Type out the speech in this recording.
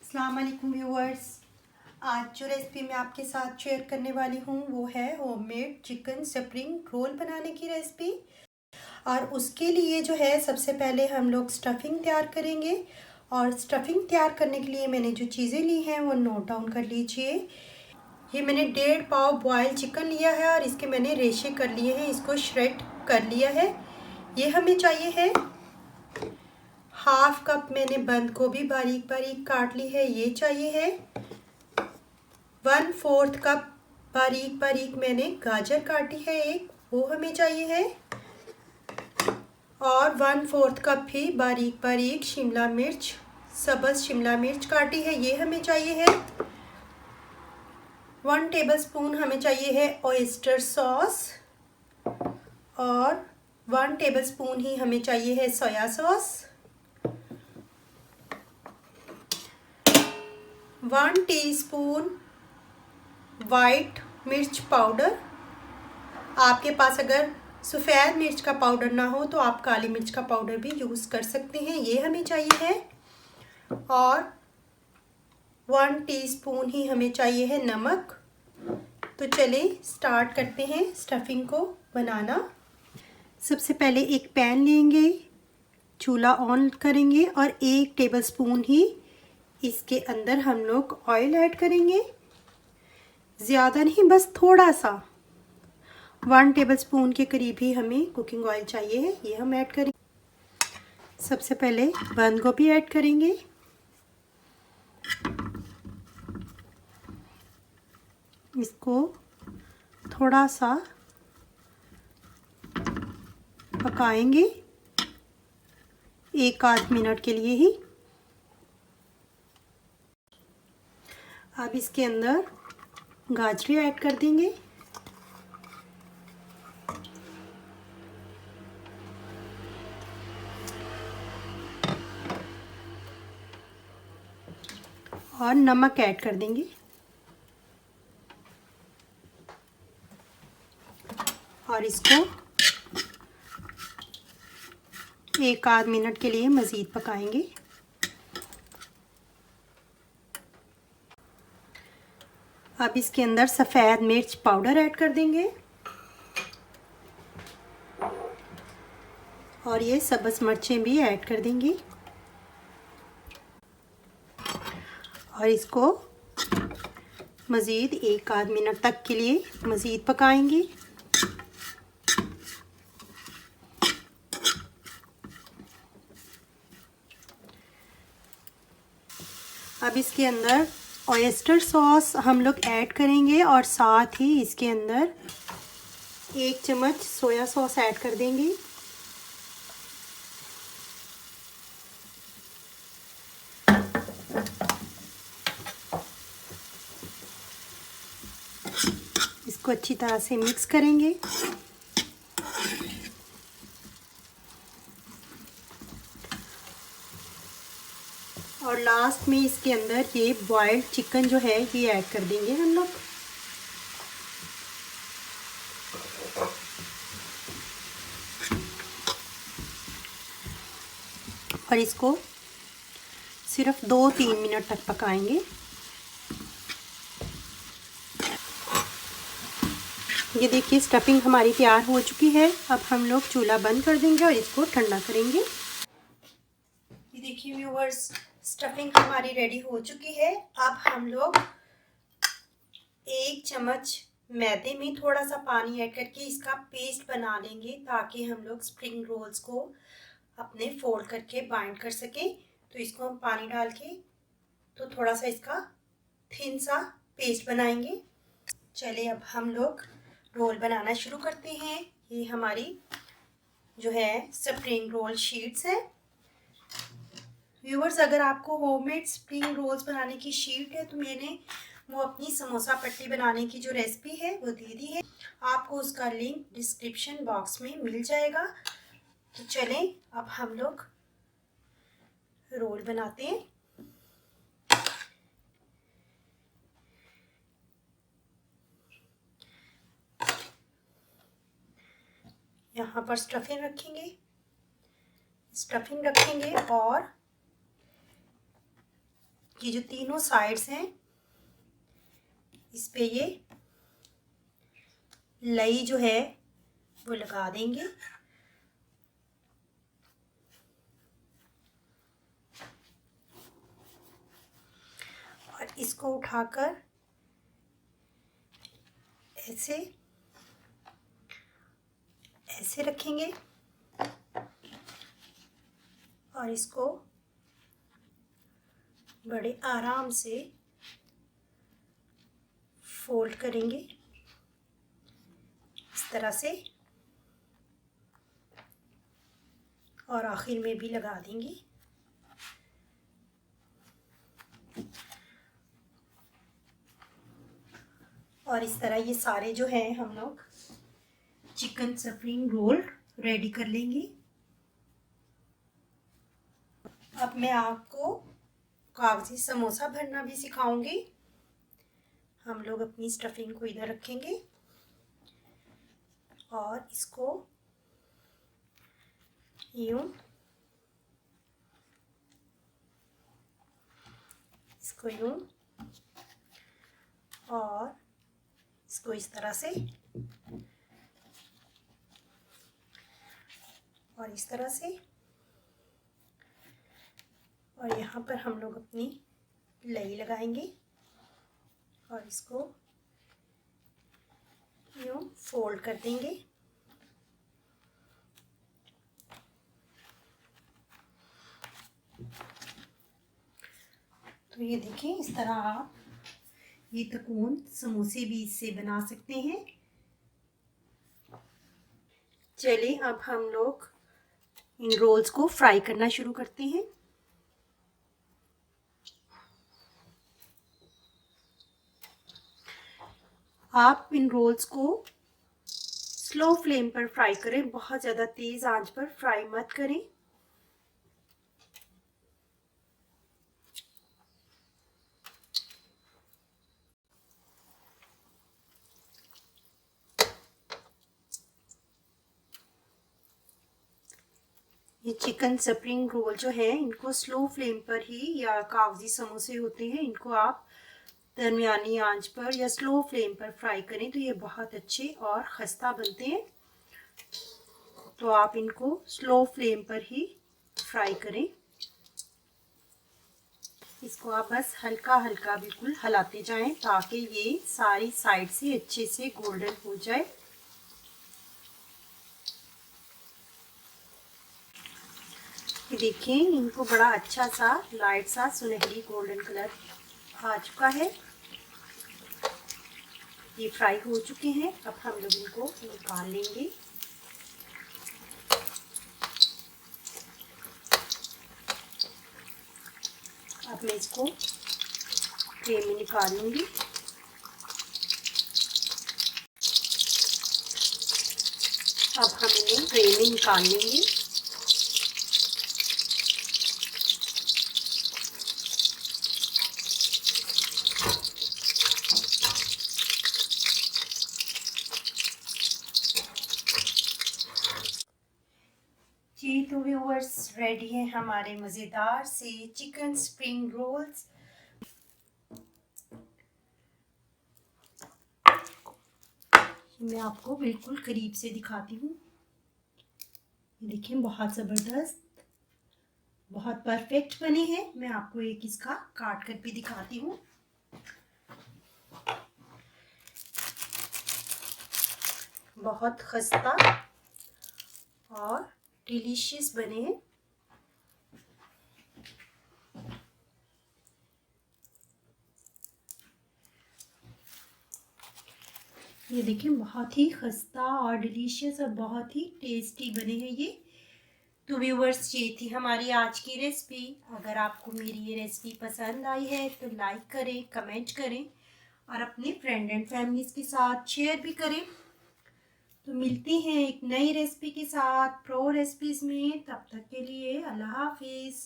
अस्सलाम वालेकुम व्यूअर्स। आज जो रेसिपी मैं आपके साथ शेयर करने वाली हूँ वो है होममेड चिकन स्प्रिंग रोल बनाने की रेसिपी। और उसके लिए जो है सबसे पहले हम लोग स्टफिंग तैयार करेंगे। और स्टफिंग तैयार करने के लिए मैंने जो चीज़ें ली हैं वो नोट डाउन कर लीजिए। ये मैंने 1.5 पाव बॉयल चिकन लिया है और इसके मैंने रेशे कर लिए हैं, इसको श्रेड कर लिया है। ये हमें चाहिए है 1/2 कप मैंने बंद गोभी बारीक बारीक काट ली है, ये चाहिए है 1/4 कप बारीक बारीक मैंने गाजर काटी है एक, वो हमें चाहिए है। और 1/4 कप ही बारीक बारीक शिमला मिर्च, सब्ज़ शिमला मिर्च काटी है, ये हमें चाहिए है। 1 टेबलस्पून हमें चाहिए है ऑयस्टर सॉस और 1 टेबलस्पून ही हमें चाहिए है सोया सॉस। 1 टीस्पून वाइट मिर्च पाउडर। आपके पास अगर सफ़ेद मिर्च का पाउडर ना हो तो आप काली मिर्च का पाउडर भी यूज़ कर सकते हैं, ये हमें चाहिए है। और 1 टीस्पून ही हमें चाहिए है नमक। तो चलिए स्टार्ट करते हैं स्टफिंग को बनाना। सबसे पहले एक पैन लेंगे, चूल्हा ऑन करेंगे और 1 टेबलस्पून ही इसके अंदर हम लोग ऑयल ऐड करेंगे। ज़्यादा नहीं, बस थोड़ा सा, 1 टेबलस्पून के करीब ही हमें कुकिंग ऑयल चाहिए है, ये हम ऐड करेंगे। सबसे पहले बंद गोभी ऐड करेंगे। इसको थोड़ा सा पकाएंगे 1-8 मिनट के लिए ही। अब इसके अंदर गाजरें ऐड कर देंगे। और नमक ऐड कर देंगे। और इसको 1-8 मिनट के लिए मज़ीद पकाएंगे। अब इसके अंदर सफ़ेद मिर्च पाउडर ऐड कर देंगे और ये सब्ज़ मिर्चें भी ऐड कर देंगी और इसको मज़ीद 1-8 मिनट तक के लिए मज़ीद पकाएंगे। अब इसके अंदर ऑयस्टर सॉस हम लोग ऐड करेंगे और साथ ही इसके अंदर 1 चम्मच सोया सॉस ऐड कर देंगे। इसको अच्छी तरह से मिक्स करेंगे। और लास्ट में इसके अंदर ये बॉइल्ड चिकन जो है ये ऐड कर देंगे हम लोग। और इसको सिर्फ 2-3 मिनट तक पकाएंगे। ये देखिए स्टफिंग हमारी तैयार हो चुकी है। अब हम लोग चूल्हा बंद कर देंगे और इसको ठंडा करेंगे। ये देखिए व्यूअर्स, स्टफिंग हमारी रेडी हो चुकी है। अब हम लोग 1 चम्मच मैदे में थोड़ा सा पानी ऐड करके इसका पेस्ट बना लेंगे ताकि हम लोग स्प्रिंग रोल्स को अपने फोल्ड करके बाइंड कर सकें। तो इसको हम पानी डाल के तो थोड़ा सा इसका थिन सा पेस्ट बनाएंगे। चलिए अब हम लोग रोल बनाना शुरू करते हैं। ये हमारी जो है स्प्रिंग रोल शीट्स है। व्यूअर्स, अगर आपको होममेड स्प्रिंग रोल्स बनाने की शीट है तो मैंने वो अपनी समोसा पट्टी बनाने की जो रेसिपी है वो दे दी है, आपको उसका लिंक डिस्क्रिप्शन बॉक्स में मिल जाएगा। तो चलें अब हम लोग रोल बनाते हैं। यहाँ पर स्टफिंग रखेंगे और ये जो तीनों साइड्स हैं इस पे ये लई जो है वो लगा देंगे। और इसको उठाकर ऐसे ऐसे रखेंगे और इसको बड़े आराम से फोल्ड करेंगे इस तरह से और आखिर में भी लगा देंगे। और इस तरह ये सारे जो हैं हम लोग चिकन स्प्रिंग रोल रेडी कर लेंगे। अब मैं आपको कागजी समोसा भरना भी सिखाऊंगी। हम लोग अपनी स्टफिंग को इधर रखेंगे और इसको यूं और इसको इस तरह से और इस तरह से और यहाँ पर हम लोग अपनी लई लगाएंगे और इसको यूं फोल्ड कर देंगे। तो ये देखिए इस तरह आप ये त्रिकोण समोसे भी इससे बना सकते हैं। चलिए अब हम लोग इन रोल्स को फ्राई करना शुरू करते हैं। आप इन रोल्स को स्लो फ्लेम पर फ्राई करें, बहुत ज़्यादा तेज़ आंच पर फ्राई मत करें। ये चिकन स्प्रिंग रोल जो है इनको स्लो फ्लेम पर ही, या कागजी समोसे होते हैं इनको आप दरमियानी आंच पर या स्लो फ्लेम पर फ्राई करें तो ये बहुत अच्छे और खस्ता बनते हैं। तो आप इनको स्लो फ्लेम पर ही फ्राई करें। इसको आप बस हल्का हल्का बिल्कुल हिलाते जाएं ताकि ये सारी साइड से अच्छे से गोल्डन हो जाए। देखिए इनको बड़ा अच्छा सा लाइट सा सुनहरी गोल्डन कलर आ चुका है। ये फ्राई हो चुके हैं। अब हम लोग इनको निकाल लेंगे। अब मैं इसको ट्रे में निकाल लूँगी। अब हम इन्हें ट्रे में निकाल लेंगे। जी तो व्यूअर्स रेडी है हमारे मज़ेदार से चिकन स्प्रिंग रोल्स। मैं आपको बिल्कुल करीब से दिखाती हूँ। देखिए बहुत ज़बरदस्त, बहुत परफेक्ट बने हैं। मैं आपको एक इसका काट कर भी दिखाती हूँ। बहुत खस्ता और डिलीशियस बने हैं। ये देखिए बहुत ही खस्ता और डिलीशियस और बहुत ही टेस्टी बने हैं ये। तो व्यूवर्स ये थी हमारी आज की रेसिपी। अगर आपको मेरी ये रेसिपी पसंद आई है तो लाइक करें, कमेंट करें और अपने फ्रेंड एंड फैमिलीज़ के साथ शेयर भी करें। तो मिलते हैं एक नई रेसिपी के साथ प्रो रेसिपीज़ में। तब तक के लिए अल्लाह हाफिज़।